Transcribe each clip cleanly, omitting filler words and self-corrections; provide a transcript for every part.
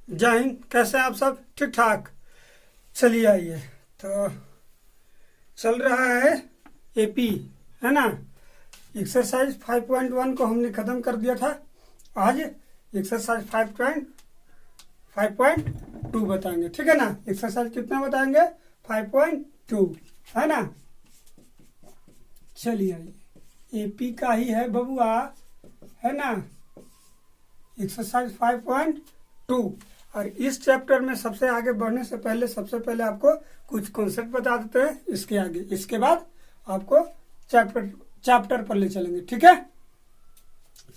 जय हिंद। कैसे हैं आप सब? ठीक ठाक। चलिए आइए। तो चल रहा है एपी, है ना। एक्सरसाइज 5.1 को हमने ख़त्म कर दिया था। आज एक्सरसाइज 5.2 बताएंगे, ठीक है ना। एक्सरसाइज कितना बताएंगे? 5.2, है ना। चलिए आइए, एपी का ही है बबुआ, है ना। एक्सरसाइज 5.2। और इस चैप्टर में सबसे आगे बढ़ने से पहले सबसे पहले आपको कुछ कॉन्सेप्ट बता देते हैं। इसके आगे, इसके बाद आपको चैप्टर पर ले चलेंगे, ठीक है।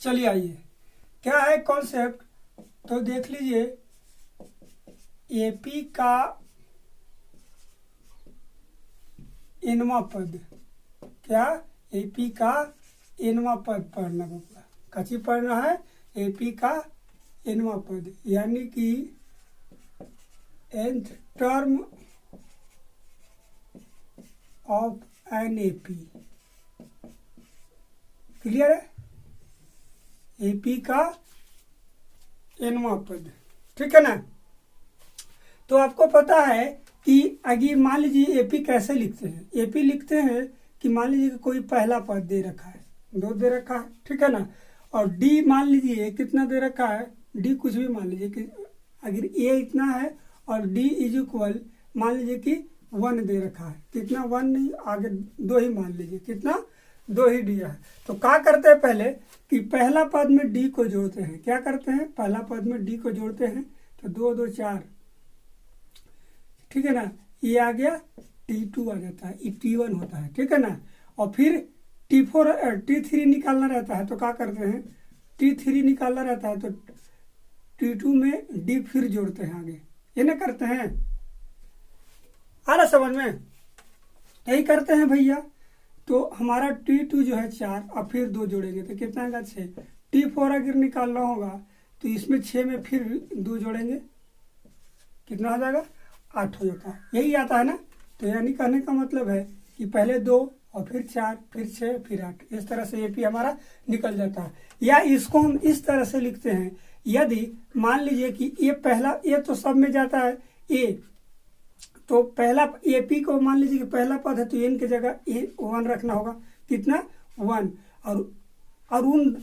चलिए आइए, क्या है कॉन्सेप्ट तो देख लीजिए। एपी का एनवा पद, क्या एपी का एनवा पद पढ़ना बबुआ। कची पढ़ना है? एपी का एनवा पद, यानी कि nth term of an AP. Clear है? एपी का एनवा पद, ठीक है ना। तो आपको पता है कि अगर मान लीजिए एपी कैसे लिखते हैं। एपी लिखते हैं कि मान लीजिए कोई पहला पद दे रखा है, 2 दे रखा है, ठीक है ना। और डी मान लीजिए कितना दे रखा है, डी कुछ भी मान लीजिए कि अगर ए इतना है और डी इज इक्वल मान लीजिए कि 1 दे रखा है। कितना? 1 नहीं, आगे 2 ही मान लीजिए। कितना? 2 ही दिया है। तो क्या करते हैं पहले कि पहला पद में डी को जोड़ते हैं। क्या करते हैं? पहला पद में डी को जोड़ते हैं। तो 2 2 4, ठीक है ना। ये आ गया, T2 आ जाता है, ये T1 होता है, ठीक है ना। और फिर T3 निकालना रहता है। तो क्या करते हैं? T3 निकालना रहता है तो T2 में डी फिर जोड़ते हैं आगे। ये ना करते हैं? आ रहा समझ में? यही करते हैं भैया। तो हमारा T2 जो है 4 और फिर 2 जोड़ेंगे तो कितना आएगा? 6। T4 अगर निकालना होगा तो इसमें 6 में फिर 2 जोड़ेंगे, कितना हो जाएगा? 8 हो जाता है। यही आता है ना। तो यानी कहने का मतलब है कि पहले 2 और फिर 4 फिर 6 फिर 8, इस तरह से एपी हमारा निकल जाता है। या इसको हम इस तरह से लिखते हैं, यदि मान लीजिए कि ये पहला, ये तो सब में जाता है ए, तो पहला एपी को मान लीजिए कि पहला पद है तो एन की जगह 1 रखना होगा। कितना? 1। और उन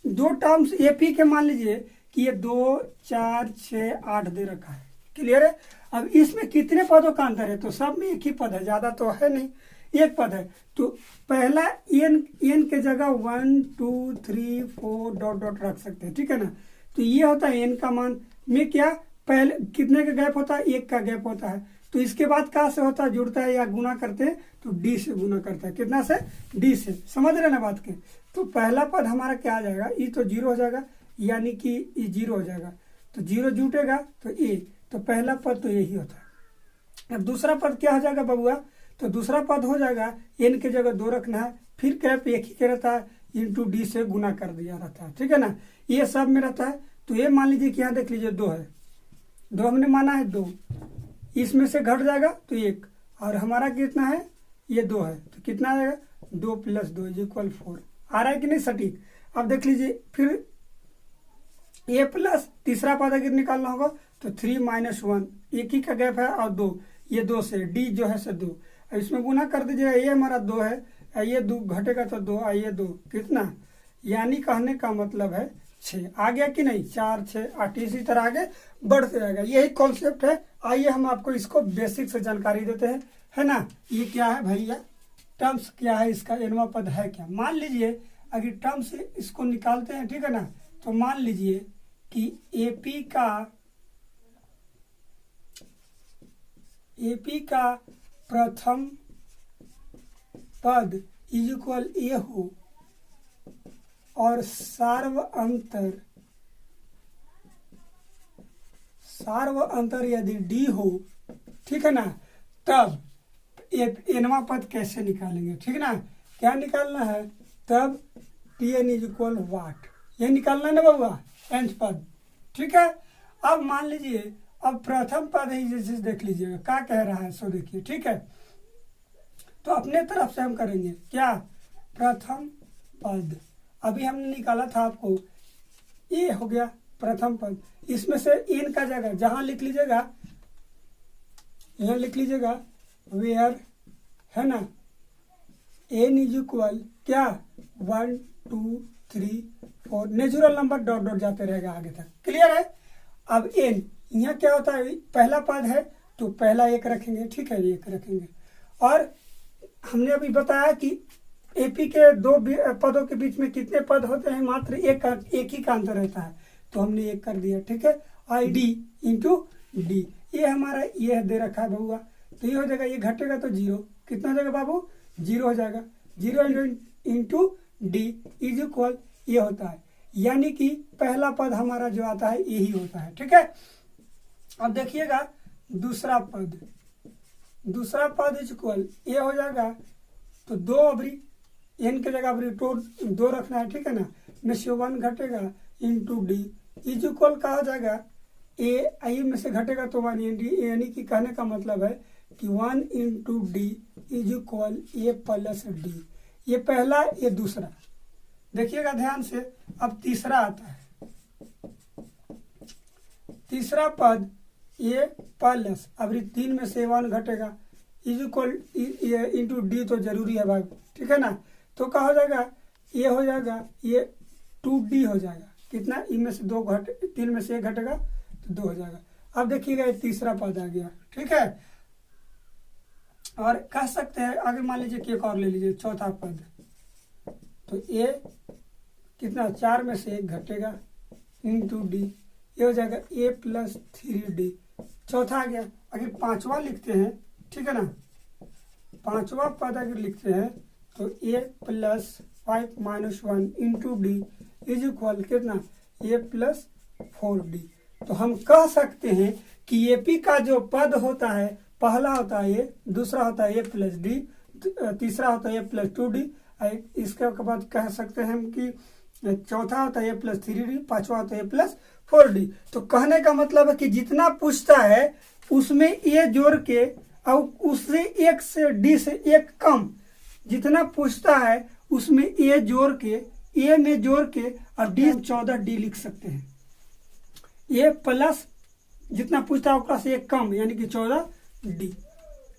2 टर्म्स एपी के मान लीजिए कि ये 2 4 6 8 दे रखा है। क्लियर है? अब इसमें कितने पदों का अंतर है? तो सब में एक ही पद है, ज्यादा तो है नहीं, एक पद है। तो पहला एन के जगह 1 2 3 4 डॉट डॉट रख सकते हैं, ठीक है ना। तो ये होता है एन का मान में क्या पहले कितने का गैप होता है? 1 का गैप होता है। तो इसके बाद कहाँ से होता है? जुड़ता है या गुना करते हैं तो डी से गुना करता है। कितना से? डी से। समझ रहे ना बात के? तो पहला पद हमारा क्या आ जाएगा? ई तो 0 हो जाएगा, यानी कि ई 0 हो जाएगा। तो 0 जुटेगा तो ए, तो पहला पद तो यही होता है। अब दूसरा पद क्या हो जाएगा बबुआ? तो दूसरा पद हो जाएगा एन के जगह 2 रखना है, फिर गैप एक ही के रहता है, इंटू डी से गुना कर दिया रहता है, ठीक है ना। ये सब में रहता है। तो ये मान लीजिए कि यहाँ देख लीजिए 2 है, 2 हमने माना है, 2 इसमें से घट जाएगा तो 1, और हमारा कितना है? ये 2 है। तो कितना आ जाएगा? 2 + 2 = 4। आ रहा है कि नहीं सटीक? अब देख लीजिए फिर ए प्लस तीसरा पद अगर निकालना होगा तो 3 - 1, एक ही का गैप है, और 2, ये 2 से डी जो है से 2, इसमें गुना कर दीजिएगा। ये हमारा 2 है, ये 2 घटेगा तो 2, ये 2 कितना, यानी कहने का मतलब है 6। आ गया कि नहीं? 4 6 8, इसी तरह आगे बढ़ते रहेगा। यही कॉन्सेप्ट है। आइए हम आपको इसको बेसिक से जानकारी देते हैं, है ना। ये क्या है भैया? टर्म्स क्या है इसका? एनवा पद है क्या? मान लीजिए अगर टर्म्स इसको निकालते हैं, ठीक है ना। तो मान लीजिए कि एपी का प्रथम पद = ए हो और सार्व अंतर यदि डी हो, ठीक है ना, तब एनवा पद कैसे निकालेंगे? ठीक है ना। क्या निकालना है? तब Tn = वाट, ये निकालना है ना बबुआ, nth पद, ठीक है। अब मान लीजिए, अब प्रथम पद ही जैसे देख लीजिएगा क्या कह रहा है, सो देखिए, ठीक है। तो अपने तरफ से हम करेंगे क्या? प्रथम पद अभी हमने निकाला था आपको, ए हो गया, प्रथम पद, इसमें से n का जगह जहां लिख लीजिएगा, यहाँ लिख लीजिएगा वेयर, है ना, n इज इक्वल क्या 1 2 3 4, नेचुरल नंबर डॉट डॉट जाते रहेगा आगे तक। क्लियर है। अब n यहाँ क्या होता है, पहला पद है तो पहला एक रखेंगे, ठीक है, एक रखेंगे। और हमने अभी बताया कि एपी के दो पदों के बीच में कितने पद होते हैं, मात्र एक ही का अंतर रहता है, तो हमने एक कर दिया, ठीक है। आई डी इंटू डी, ये हमारा ये दे रखा है बहुआ, तो ये हो जाएगा, ये घटेगा तो 0, कितना हो जाएगा बाबू, 0 हो जाएगा। 0 इंटू डी इज इक्वल ये होता है, यानी कि पहला पद हमारा जो आता है यही होता है, ठीक है। अब देखिएगा दूसरा पद इज इक्वल ये हो जाएगा, तो 2 अबरी n के जगह अबरी 2 रखना है, ठीक है ना, में से 1 घटेगा इंटू डी इज इक्वल का हो जाएगा ए, आई में से घटेगा तो 1 इन डी, यानी कि कहने का मतलब है कि 1 into D is equal a plus D. ये पहला, ये दूसरा, देखिएगा ध्यान से। अब तीसरा आता है, तीसरा पद ए प्लस अबरी 3 में से 1 घटेगा इज इक्वल इंटू डी, तो जरूरी है भाई, ठीक है ना, तो क्या हो जाएगा, ये हो जाएगा, ये 2d हो जाएगा, कितना, इनमें से 2 3 में से 1 घटेगा तो 2 हो जाएगा। अब देखिएगा ये तीसरा पद आ गया, ठीक है। और कह सकते हैं आगे, मान लीजिए कि एक और ले लीजिए, चौथा पद, तो ये कितना, 4 में से 1 घटेगा इंटू डी, ये हो जाएगा ए प्लस 3d, चौथा आ गया। अगर पांचवा लिखते हैं, ठीक है ना, पांचवा पद अगर लिखते हैं तो A plus 5 minus 1 into D is equal कितना, ए प्लस 4d। तो हम कह सकते हैं कि एपी का जो पद होता है, पहला होता है ए, दूसरा होता है ए प्लस डी, तीसरा होता है ए प्लस 2d, इसके बाद कह सकते हैं हम कि चौथा होता है ए प्लस 3d, पांचवा होता है ए प्लस 4d। तो कहने का मतलब है कि जितना पूछता है उसमें ए जोड़ के और उससे एक से डी से एक कम, जितना पूछता है उसमें ए जोड़ के, ए में जोड़ के और डी 14d लिख सकते हैं। ए प्लस जितना पूछता है उसका से एक कम, यानी कि 14d।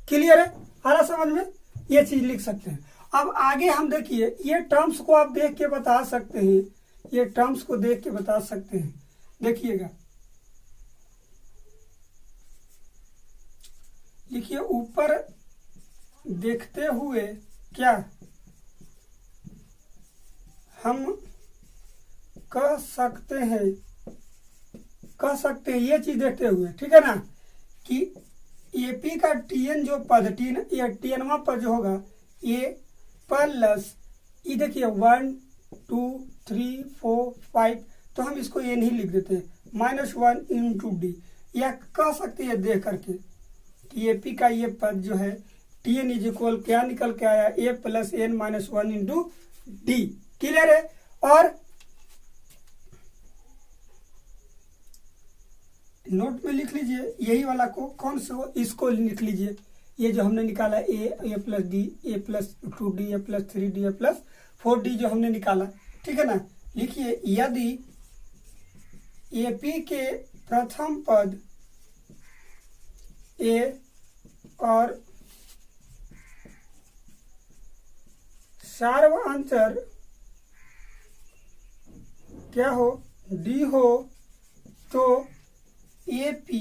क्लियर है, आ रहा समझ में, ये चीज लिख सकते हैं। अब आगे हम देखिए, ये टर्म्स को आप देख के बता सकते हैं, ये टर्म्स को देख के बता सकते हैं। देखिएगा, लिखिए ऊपर देखते हुए क्या हम कह सकते हैं, ये चीज देखते हुए, ठीक है ना, कि एपी का टीएन जो पद, टीएनवा पद जो होगा ए प्लस, ये देखिए 1 2 3 4 5, तो हम इसको एन ही लिख देते हैं, -1 इंटू डी, या कह सकते हैं देख करके कि एपी का ये पद जो है टीएन इज इक्वल क्या निकल के आया, A plus N minus 1 into D. Clear है। और नोट में लिख लीजिए यही वाला को, कौन सा, इसको लिख लीजिए, ये जो हमने निकाला ए प्लस डी, ए प्लस 2d, ए प्लस 3d, ए प्लस 4d जो हमने निकाला, ठीक है ना। लिखिए यदि एपी के प्रथम पद ए और सार्वअंतर क्या हो, डी हो, तो एपी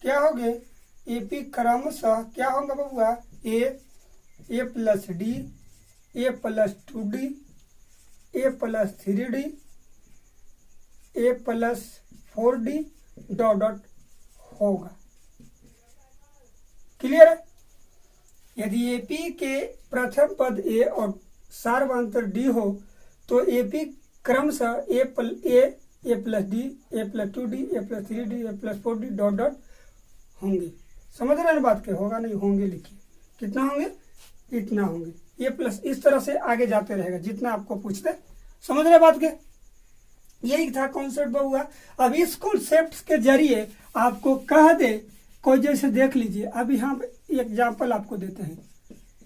क्या हो गए, एपी क्रमशः क्या होगा बबुआ, ए प्लस डी, ए प्लस 2d, ए प्लस 3d, ए प्लस 4d डॉट डॉट होगा। क्लियर है। यदि एपी के प्रथम पद ए और सार्वअंतर डी हो तो एपी क्रमशः ए प्लस डी, ए प्लस 2d, ए प्लस 3d, ए प्लस 4d डॉट डॉट होंगे। समझ रहे हैं बात के, होगा नहीं, होंगे लिखिए, कितना होंगे, इतना होंगे, ये प्लस इस तरह से आगे जाते रहेगा जितना आपको पूछते। समझ रहे बात के, यही था कॉन्सेप्ट बहुआ। अब इस कॉन्सेप्ट के जरिए आपको कह दे कोई, जैसे देख लीजिए, अब यहाँ पे एग्जाम्पल आपको देते हैं,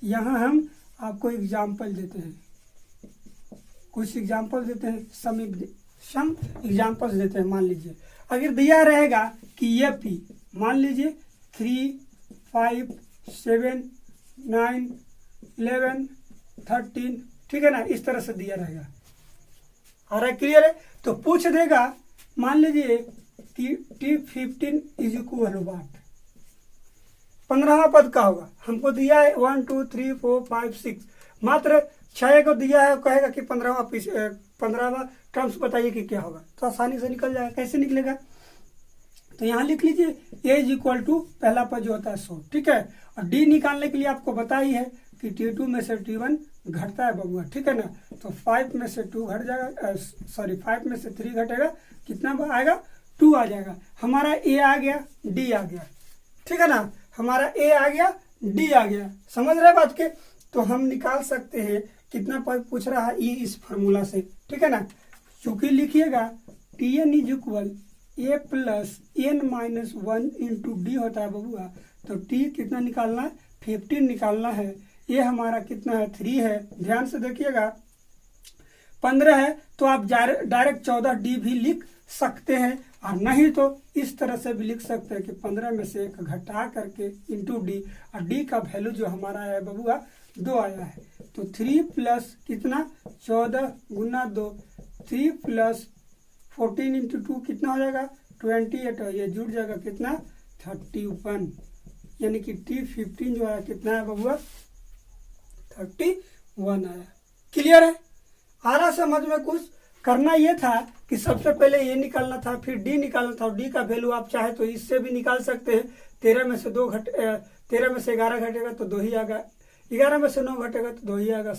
यहाँ हम आपको एग्जाम्पल देते हैं, कुछ एग्जाम्पल देते हैं, सम एग्जाम्पल्स देते हैं। मान लीजिए अगर दिया रहेगा कि ये पी मान लीजिए 3, 5, 7, 9, 11, 13, ठीक है ना, इस तरह से दिया रहेगा। आ रहा है, क्लियर है। तो पूछ देगा मान लीजिए कि T15 इज इक्वल वाट, 15वां पद का होगा। हमको दिया है 1, 2, 3, 4, 5, 6, मात्र 6 को दिया है। कहेगा कि 15वां टर्म्स बताइए कि क्या होगा, तो आसानी से निकल जाएगा। कैसे निकलेगा, तो यहाँ लिख लीजिए ए इज इक्वल टू पहला पद जो होता है 100, ठीक है। और डी निकालने के लिए आपको बता ही है कि T2 में से T1 घटता है बबुआ, ठीक है ना। तो 5 में से 2 घट जाएगा, सॉरी 5 में से 3 घटेगा, कितना आएगा 2 आ जाएगा। हमारा ए आ गया, डी आ गया, ठीक है ना। हमारा ए आ गया, डी आ गया, समझ रहे बात के। तो हम निकाल सकते हैं कितना पद पूछ रहा है ये इस फार्मूला से, ठीक है ना। चूंकि लिखिएगा Tn is equal a plus N minus 1 into D होता है बबुआ। तो टी कितना निकालना है, 15 निकालना है। ये हमारा कितना है, 3 है। ध्यान से देखिएगा 15 है तो आप डायरेक्ट 14 डी भी लिख सकते हैं, और नहीं तो इस तरह से भी लिख सकते हैं कि 15 में से 1 घटा करके इंटू डी, और डी का वैल्यू जो हमारा है बबुआ 2 आया है। तो 3 प्लस कितना 14 गुना 2, 3 प्लस 14 इंटू 2 कितना हो जाएगा 28, और ये जुड़ जाएगा कितना 31, यानी कि T15 जो है कितना है बबुआ 31 आया। क्लियर है, आ रहा समझ में। कुछ करना ये था कि सबसे पहले ये निकालना था, फिर डी निकालना था। और डी का वैल्यू आप चाहे तो इससे भी निकाल सकते हैं। 13 में से 11 घटेगा तो 2 ही आएगा, 11 में से 9 घटेगा तो 2 ही आएगा,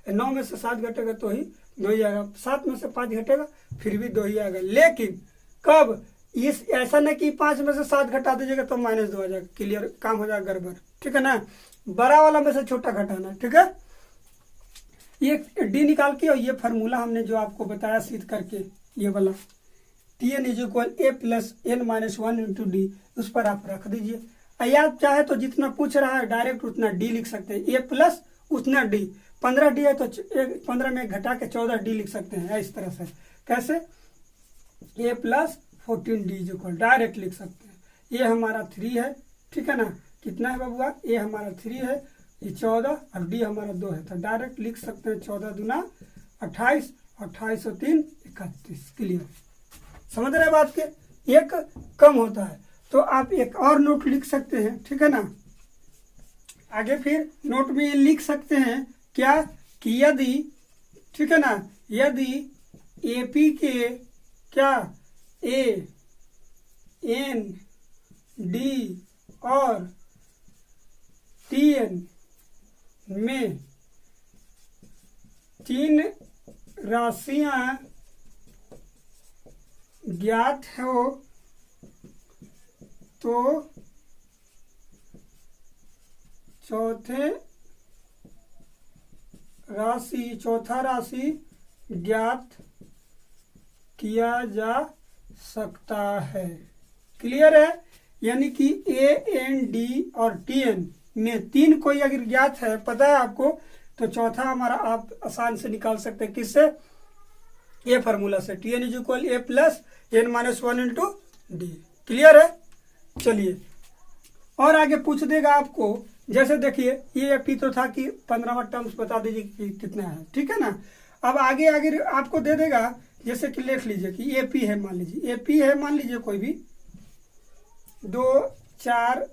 9 में से 7 घटेगा तो ही 2 ही आएगा, 7 में से 5 घटेगा फिर भी 2 ही आएगा। लेकिन कब, इस ऐसा नहीं कि 5 में से 7 घटा दीजिएगा तो -2 आ जाएगा। क्लियर, काम हो जाएगा गड़बड़, ठीक है ना। बड़ा वाला में से छोटा घटाना, ठीक है। ये डी निकाल के, और ये फार्मूला हमने जो आपको बताया सिद्ध करके, ये वाला Tn is equal a plus N minus 1 into d, उस पर आप रख दीजिए। या चाहे तो जितना पूछ रहा है डायरेक्ट उतना डी लिख सकते हैं, ए प्लस उतना डी। 15 डी है तो 15 में घटा के 14 डी लिख सकते हैं, इस तरह से। कैसे, A plus 14 D is equal direct लिख सकते हैं। ये हमारा 3 है, ठीक है ना। कितना है बबुआ, ए हमारा 3 है, ये 14 और डी हमारा 2 है, तो डायरेक्ट लिख सकते हैं 14 दूना 28, 28 और 3 31। क्लियर, समझ रहे बात के। एक कम होता है तो आप एक और नोट लिख सकते हैं, ठीक है ना। आगे फिर नोट में ये लिख सकते हैं क्या, कि यदि, ठीक है ना, यदि एपी के क्या ए एन डी और टीएन में 3 राशियां ज्ञात हो तो चौथा राशि ज्ञात किया जा सकता है। क्लियर है, यानी कि ए एन डी और टी एन में 3 कोई अगर ज्ञात है, पता है आपको, तो चौथा हमारा आप आसान से निकाल सकते हैं। किससे, ये फार्मूला से, T n is equal a plus N minus 1 into D. Clear है, चलिए और आगे पूछ देगा आपको। जैसे देखिए ये पी तो था कि 15वां टर्म्स बता दीजिए कि कितना है, ठीक है ना। अब आगे आगे आपको दे देगा, जैसे कि लिख लीजिए कि ए पी है, मान लीजिए ए पी है, मान लीजिए कोई भी 2, 4,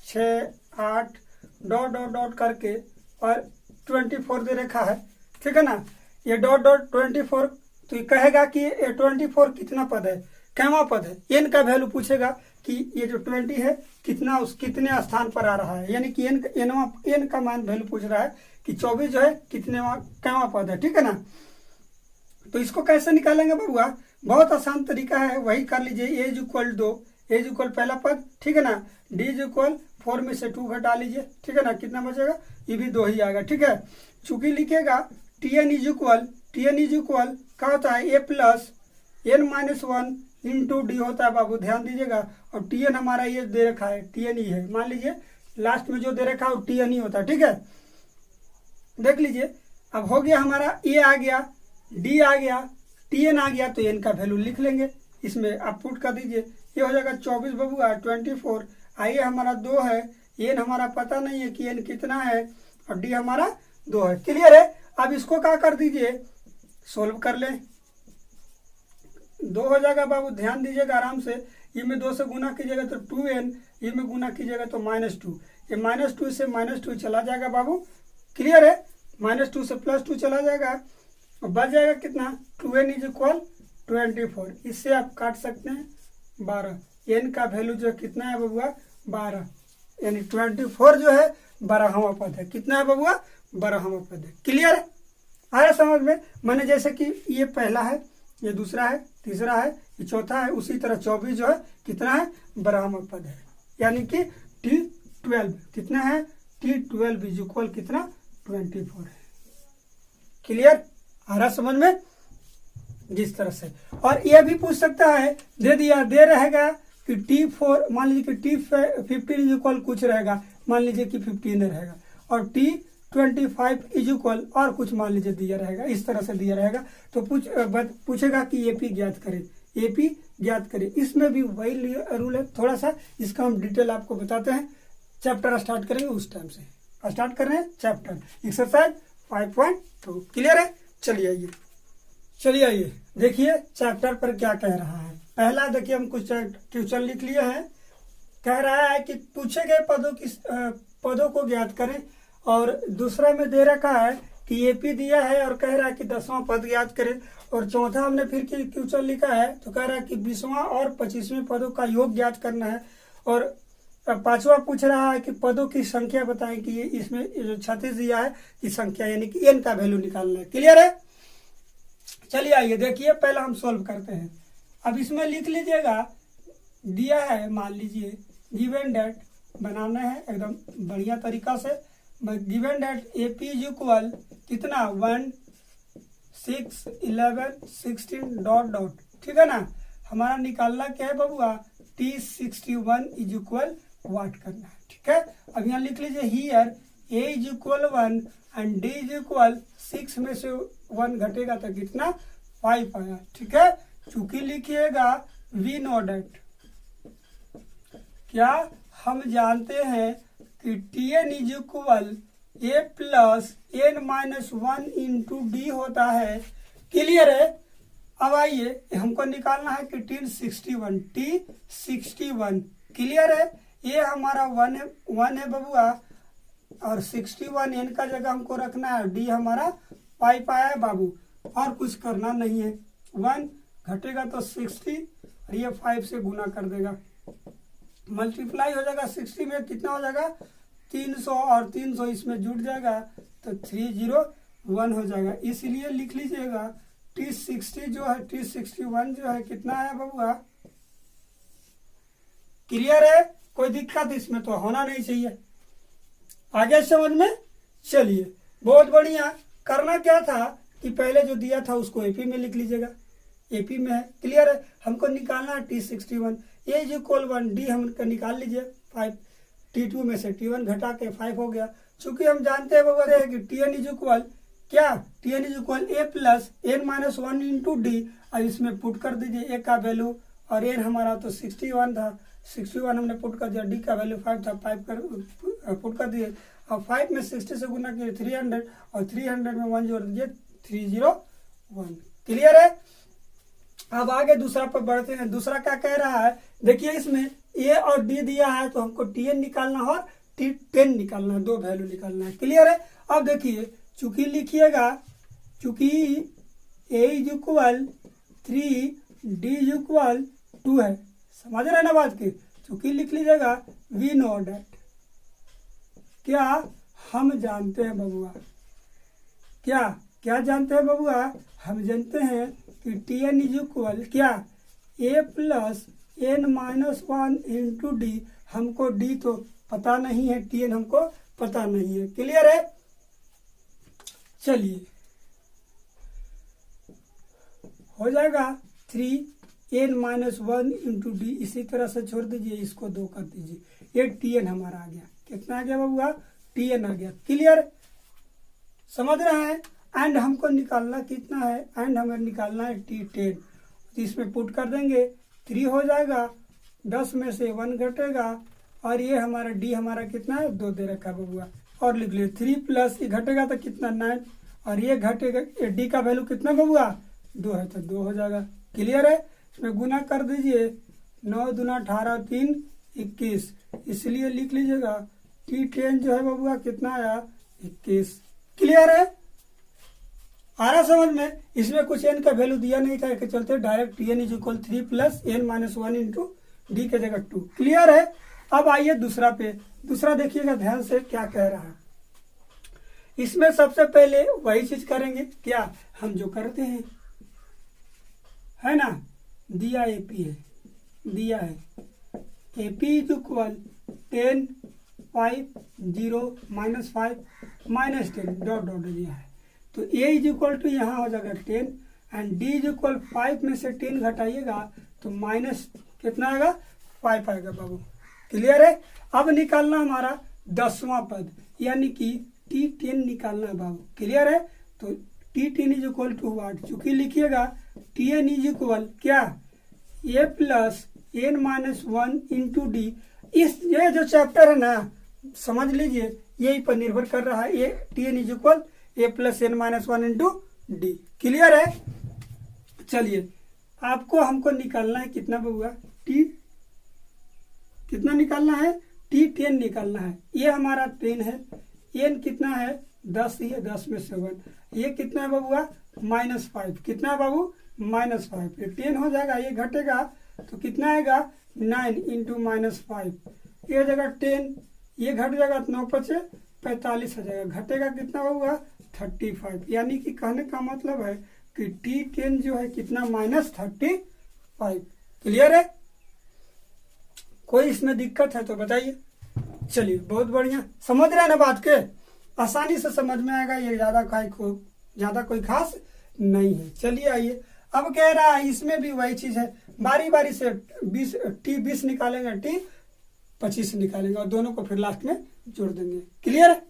6, 8 डॉट डॉट डॉट करके और 24 दे रखा है, ठीक है ना। ये डॉट डॉट 24, तो ये कहेगा कि 24 कितना पद है, कैवा पद है। एन का वैल्यू पूछेगा कि ये जो 20 है कितना, उस कितने स्थान पर आ रहा है, यानी कि एन का मान वैल्यू पूछ रहा है कि 24 जो है कितने कैवा पद है, ठीक है ना। तो इसको कैसे निकालेंगे बबुआ, बहुत आसान तरीका है, वही कर लीजिए। A is equal 2, A is equal पहला पद, ठीक है ना। डी इज इक्वल 4 में से 2 घटा लीजिए, ठीक है ना। कितना बचेगा, ये भी 2 ही आएगा, ठीक है। चूंकि लिखेगा टी एन इज इक्वल क्या होता है, A plus N minus 1 into D होता है बाबू, ध्यान दीजिएगा। और टी एन हमारा ये दे रखा है, टी एन ही है, मान लीजिए लास्ट में जो दे रखा है वो टी एन ही होता है, ठीक है। देख लीजिए अब हो गया हमारा, ए आ गया, डी आ गया, टी एन आ गया तो एन का वैल्यू लिख लेंगे, इसमें आप पुट कर दीजिए, ये हो जाएगा 24 बबुआ 24। आइए हमारा 2 है, एन हमारा पता नहीं है कि एन कितना है, और डी हमारा 2 है। क्लियर है। अब इसको क्या कर दीजिए, सोल्व कर लें। 2 हो जाएगा बाबू, ध्यान दीजिएगा आराम से, ये में 2 से गुना कीजिएगा तो 2n, ये में गुना कीजिएगा तो -2, ये -2 से -2 चला जाएगा बाबू। क्लियर है। -2 से +2 चला जाएगा और बच जाएगा कितना, 2n = 24। इससे आप काट सकते हैं 12। n का वैल्यू जो कितना है बबुआ, 12, यानी 24 जो है 12वां पद है। कितना है बबुआ, 12वां पद है। क्लियर है। आया समझ में। मैंने जैसे कि ये पहला है, ये दूसरा है, तीसरा है, ये चौथा है, उसी तरह 24 जो है कितना है, 12वां पद है, यानी कि T12 कितना है, T12 = कितना, 24 है। क्लियर। आ रहा समझ में। जिस तरह से, और ये भी पूछ सकता है, दे दिया, दे रहेगा कि T4 मान लीजिए कि T15 = कुछ रहेगा, मान लीजिए कि 15 रहेगा, और T25 और कुछ मान लीजिए दिया रहेगा, इस तरह से दिया रहेगा। तो पूछेगा कि एपी ज्ञात करें, एपी ज्ञात करें। इसमें भी वही रूल है, थोड़ा सा इसका हम डिटेल आपको बताते हैं। चैप्टर स्टार्ट करेंगे उस टाइम से, स्टार्ट कर रहे हैं चैप्टर एक्सरसाइज 5.2। क्लियर है। चलिए आइए देखिए चैप्टर पर क्या कह रहा है। पहला देखिए हम कुछ क्वेश्चन लिख लिए हैं। कह रहा है कि पूछे गए पदों को ज्ञात करें, और दूसरा में दे रखा है कि एपी दिया है और कह रहा है कि 10वां पद ज्ञात करें, और चौथा हमने फिर क्वेश्चन लिखा है तो कह रहा है कि 20वां और 25वें पदों का योग ज्ञात करना है, और 5वां पूछ रहा है कि पदों की संख्या बताएं कि ये इसमें जो 36 दिया है की संख्या, यानी कि एन का वैल्यू निकालना है। क्लियर है। चलिए आइए देखिए, पहला हम सोल्व करते हैं। अब इसमें लिख लीजिएगा, दिया है मान लीजिए गिवन डेट, बनाना है एकदम बढ़िया तरीका से। गिवन डेट एपी = कितना, 1 6 11 16 ... ठीक है ना। हमारा निकालना क्या है बबुआ, T61 = वाट करना है। ठीक है। अब यहाँ लिख लीजिए हियर A = 1 एंड D = 6 में से 1 घटेगा तो कितना, 5 आया। ठीक है। चूंकि लिखिएगा वी नो डेट, क्या हम जानते हैं कि Tn = A + n-1 × D होता है। क्लियर है। अब आइए हमको निकालना है कि T61 क्लियर है। ये हमारा 1 है बबुआ, और 61 n का जगह हमको रखना है, डी हमारा 5 आया है बाबू, और कुछ करना नहीं है। 1 घटेगा तो 60, और ये 5 से गुना कर देगा, मल्टीप्लाई हो जाएगा 60 में, कितना हो जाएगा 300, और 300 इसमें जुड़ जाएगा तो 301 हो जाएगा। इसलिए लिख लीजिएगा T61 जो है कितना है बबुआ। क्लियर है। कोई दिक्कत इसमें तो होना नहीं चाहिए। आगे समझ में। चलिए बहुत बढ़िया। करना क्या था कि पहले जो दिया था उसको एपी में लिख लीजिएगा, एपी में है। क्लियर है। हमको निकालना है T61, A = 1, डी हम निकाल लीजिए 5, T2 में से T1 घटा के 5 हो गया। चूंकि हम जानते हैं बबुआ कि Tn = क्या, Tn = A + n-1 × D। अब इसमें पुट कर दीजिए A का वैल्यू, और n हमारा तो 61 था, 61 हमने पुट कर दिया, D का वैल्यू 5 था, 5 कर पुट कर दिए। अब 5 में 60 से गुना किए 300, और 300 में 1 जोड़ दीजिए 301। क्लियर है। अब आगे दूसरा पर बढ़ते हैं। दूसरा क्या कह रहा है, देखिए इसमें A और D दिया है तो हमको Tn निकालना है और T10 निकालना है, 2 वैल्यू निकालना है। क्लियर है। अब देखिए चूंकि लिखिएगा, चूंकि A = 3 D = 2 है, समझ रहे ना बात की। चूंकि लिख लीजिएगा वी नो डेट, क्या हम जानते हैं बबुआ, क्या जानते हैं बबुआ, हम जानते हैं कि Tn = क्या, A + n-1 × D। हमको D तो पता नहीं है, Tn हमको पता नहीं है। क्लियर है। चलिए हो जाएगा 3n-1 × D। इसी तरह से छोड़ दीजिए, इसको 2 कर दीजिए, ये Tn हमारा आ गया। कितना आ गया बबुआ, Tn आ गया। क्लियर। समझ रहे हैं। एंड हमको निकालना कितना है, एंड हमें निकालना है T10। तो इसमें पुट कर देंगे 3 हो जाएगा, 10 में से 1 घटेगा, और ये हमारा डी हमारा कितना है 2 दे रखा बबुआ, और लिख लिए 3 प्लस ये घटेगा तो कितना 9, और ये घटेगा डी का वैल्यू कितना बबुआ 2 है तो 2 हो जाएगा। क्लियर है, इसमें गुना कर दीजिए, 9 दूना 18 3 21, इसलिए लिख लीजिएगा T10 जो है बबुआ कितना आया 21। क्लियर है, आ रहा समझ में। इसमें कुछ एन का वैल्यू दिया नहीं था कि चलते direct Tn is equal 3 plus n minus 1 into D के जगह 2। क्लियर है। अब आइए दूसरा पे, दूसरा देखिएगा ध्यान से क्या कह रहा है। इसमें सबसे पहले वही चीज करेंगे, क्या हम जो करते हैं, है ना, दिया एपी है, दिया है AP is equal 10 5 0 -5 -10 dot dot दिया है, तो ए इज इक्वल टू यहाँ हो जाएगा 10 एंड डी इज इक्वल 5 में से 10 घटाइएगा तो माइनस कितना आएगा 5 आएगा बाबू। क्लियर है। अब निकालना हमारा 10वां पद, यानी कि T10 निकालना है बाबू। क्लियर है, तो T10 इज इक्वल टू वाट, चूंकि लिखिएगा Tn इज इक्वल क्या a plus n minus 1 into D. इस ये जो चैप्टर है ना, समझ लीजिए यही पर निर्भर कर रहा है, ये Tn is equal a plus n minus 1 into D. Clear है। चलिए आपको हमको निकालना है कितना बबुआ, कितना निकालना है, T10 निकालना है। ये हमारा 10 है, n कितना है 10 ही है, 10 में से 1, ये कितना है बबुआ -5, कितना है बाबू -5, ये 10 हो जाएगा, ये घटेगा तो कितना आएगा 9 इंटू -5, ये जगह 10, ये घट जाएगा तो 9 5 45 हो जाएगा, घटेगा कितना बबुआ 35। यानी कि कहने का मतलब है कि T10 जो है कितना -35। क्लियर है, कोई इसमें दिक्कत है तो बताइए। चलिए बहुत बढ़िया, समझ रहे हैं ना बात के, आसानी से समझ में आएगा, ये ज्यादा कोई खास नहीं है। चलिए आइए, अब कह रहा है इसमें भी वही चीज है, बारी बारी से 20 निकालेंगे, T25 निकालेंगे, और दोनों को फिर लास्ट में जोड़ देंगे। क्लियर है,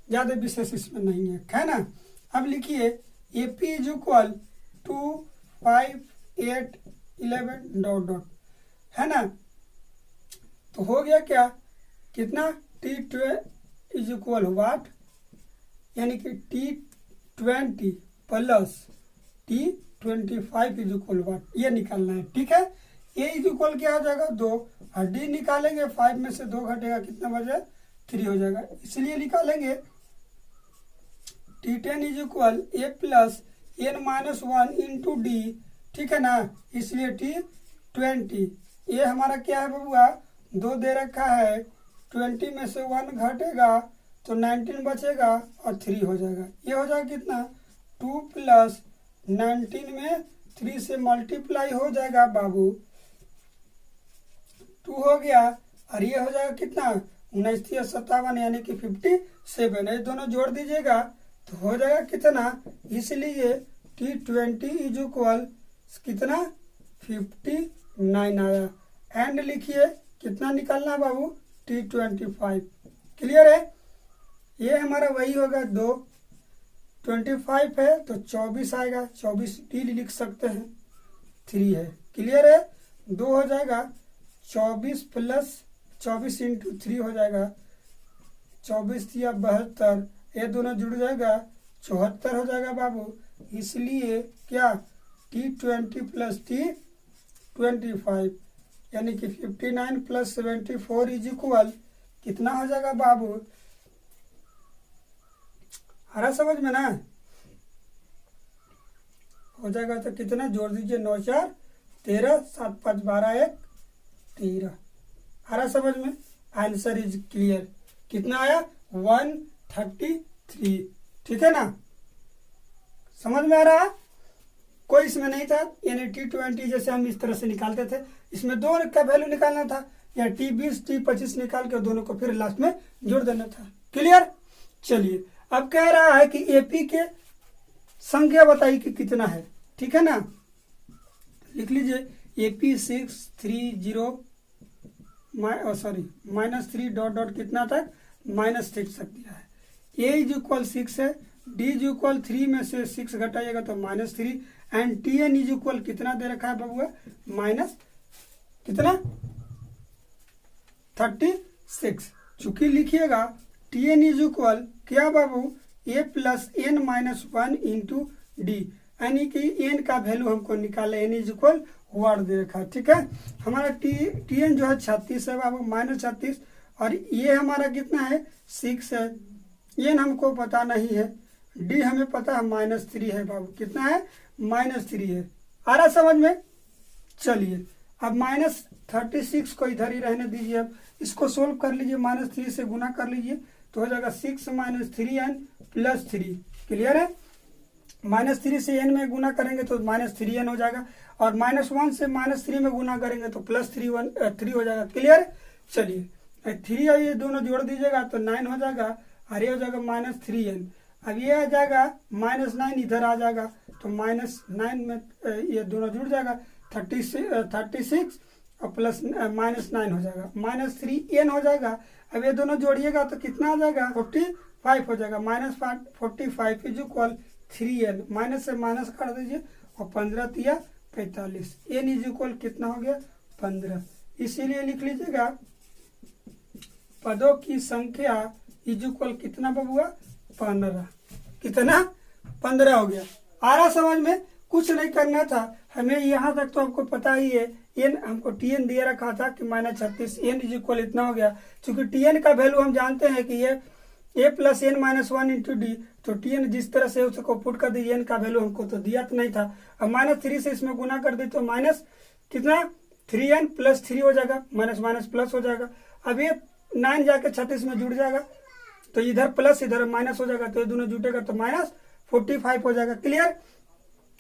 ज्यादा विशेष इसमें नहीं है ना। अब लिखिए AP is equal 2 5 8 11 dot dot, है ना, तो हो गया क्या, कितना T12 इज इक्वल वाट, यानी कि T20 plus T25 is equal वाट, ये निकालना है। ठीक है, A इज इक्वल क्या हो जाएगा 2, और D निकालेंगे 5 में से 2 घटेगा कितना बचे 3 हो जाएगा, इसलिए निकालेंगे T10 is equal a plus n minus 1 into D. ठीक है ना, इसलिए T20, ये हमारा क्या है बबुआ 2 दे रखा है, 20 में से 1 घटेगा तो 19 बचेगा और 3 हो जाएगा, ये हो जाएगा कितना 2 प्लस 19 में 3 से मल्टीप्लाई हो जाएगा बाबू, 2 हो गया, और ये हो जाएगा कितना 19 57, यानी कि 57, ये दोनों जोड़ दीजिएगा तो हो जाएगा कितना, इसलिए T20 इज इक्वल कितना 59 आया। एंड लिखिए कितना निकालना है बाबू T25। क्लियर है, ये हमारा वही होगा 2, 25 है तो 24 आएगा, 24 T लिख सकते हैं, 3 है। क्लियर है, 2 हो जाएगा, 24 प्लस 24 इंटू 3 हो जाएगा, 24 या 72, ये दोनों जुड़ जाएगा 74 हो जाएगा बाबू, इसलिए क्या T20 प्लस T25, यानी कि 59 प्लस 74 इज इक्वल कितना हो जाएगा बाबू, आ रहा समझ में ना, हो जाएगा तो कितना जोड़ दीजिए 9 4 13 7 5 12 1 13, आ रहा समझ में। आंसर इज क्लियर, कितना आया 133। ठीक है ना, समझ में आ रहा है, कोई इसमें नहीं था, यानी T20 जैसे हम इस तरह से निकालते थे, इसमें 2 का वैल्यू निकालना था, या T20 T25 निकाल के दोनों को फिर लास्ट में जोड़ देना था। क्लियर। चलिए अब कह रहा है कि AP के संख्या बताइए कि कितना है। ठीक है ना, लिख लीजिए AP 630 -3 डॉट डॉट कितना तक -6 तक दिया है। A इज इक्वल 6 है, डी इज इक्वल 3 में से 6 घटाइएगा तो -3 and T n is equal कितना दे रखा है बबुआ, माइनस कितना 36। चूंकि लिखिएगा टी एन इज इक्वल क्या बाबू, A plus N minus 1 into D, यानी कि एन का वैल्यू हमको निकाला, एन इज इक्वल 1 दे रखा है। ठीक है, हमारा टी एन जो है 36 है बाबू, -36, और ये हमारा कितना है 6 है, एन हमको पता नहीं है, डी हमें पता है -3 है बाबू, कितना है -3 है। आ रहा समझ में? चलिए अब -36 को इधर ही रहने दीजिए, अब इसको सोल्व कर लीजिए, -3 से गुना कर लीजिए तो हो जाएगा 6 - 3n + 3। क्लियर है? -3 से n में गुना करेंगे तो -3n हो जाएगा, और -1 से -3 में गुना करेंगे तो +3 हो जाएगा। क्लियर? चलिए 3 और ये दोनों जोड़ दीजिएगा तो 9 हो जाएगा, और ये हो जाएगा -3n। अब ये आ जाएगा -9 इधर आ जाएगा तो -9 में ये दोनों जुड़ जाएगा, 36 और प्लस -9 हो जाएगा, -3n हो जाएगा। अब ये दोनों जोड़िएगा तो कितना आ जाएगा 45 हो जाएगा, -45 इज इक्वल 3n, माइनस से माइनस कर दीजिए और 15 तिया 45, n इज इक्वल कितना हो गया 15। इसीलिए लिख लीजिएगा पदों की संख्या इज इक्वल कितना बबुआ 15, कितना 15 हो गया। आ रहा समझ में? कुछ नहीं करना था हमें, यहाँ तक तो आपको पता ही है, एन हमको टी एन दिया रखा था कि -36, एन इज इक्वल इतना हो गया। चूंकि टी एन का वैल्यू हम जानते हैं कि ये A plus N minus 1 into D, तो टी एन जिस तरह से उसको पुट कर दीजिए, एन का वैल्यू हमको तो दिया तो नहीं था। अब -3 से इसमें गुना कर दी तो माइनस कितना 3n + 3 हो जाएगा, माइनस माइनस प्लस हो जाएगा। अब ये 9 जाके 36 में जुड़ जाएगा तो इधर प्लस इधर माइनस हो जाएगा, तो ये दोनों जुटेगा तो -45 हो जाएगा। क्लियर?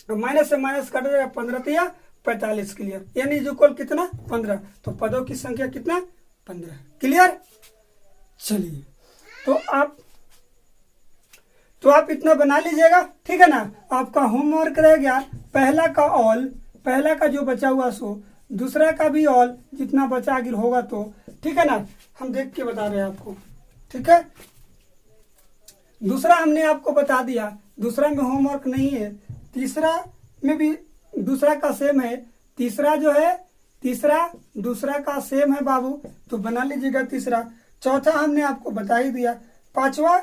माइनस से माइनस काट जाएगा, 15 तिया 45। क्लियर? एन इज इक्वल कितना 15, तो पदों की संख्या कितना 15। क्लियर? चलिए तो आप इतना बना लीजिएगा, ठीक है ना। आपका होमवर्क रह गया पहला का ऑल, पहला का जो बचा हुआ सो, दूसरा का भी ऑल जितना बचा आगे होगा तो, ठीक है ना। हम देख के बता रहे हैं आपको, ठीक है। दूसरा हमने आपको बता दिया, दूसरा में होमवर्क नहीं है, तीसरा में भी दूसरा का सेम है, तीसरा जो है दूसरा का सेम है बाबू, तो बना लीजिएगा तीसरा। चौथा हमने आपको बता ही दिया, पांचवा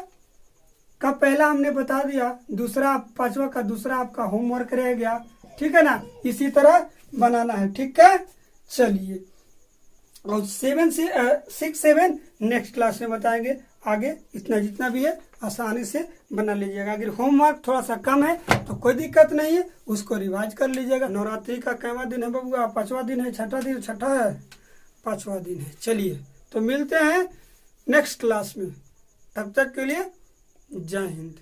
का पहला हमने बता दिया, दूसरा पांचवा का दूसरा आपका होमवर्क रह गया, ठीक है ना। इसी तरह बनाना है, ठीक है। चलिए और 6 7 नेक्स्ट क्लास में बताएंगे आगे। इतना जितना भी है आसानी से बना लीजिएगा। अगर होमवर्क थोड़ा सा कम है तो कोई दिक्कत नहीं है, उसको रिवाइज कर लीजिएगा। नवरात्रि का कैवा दिन है बबुआ? 5वां दिन है, छठा है 5वां दिन है। चलिए तो मिलते हैं नेक्स्ट क्लास में, तब तक के लिए जय हिंद।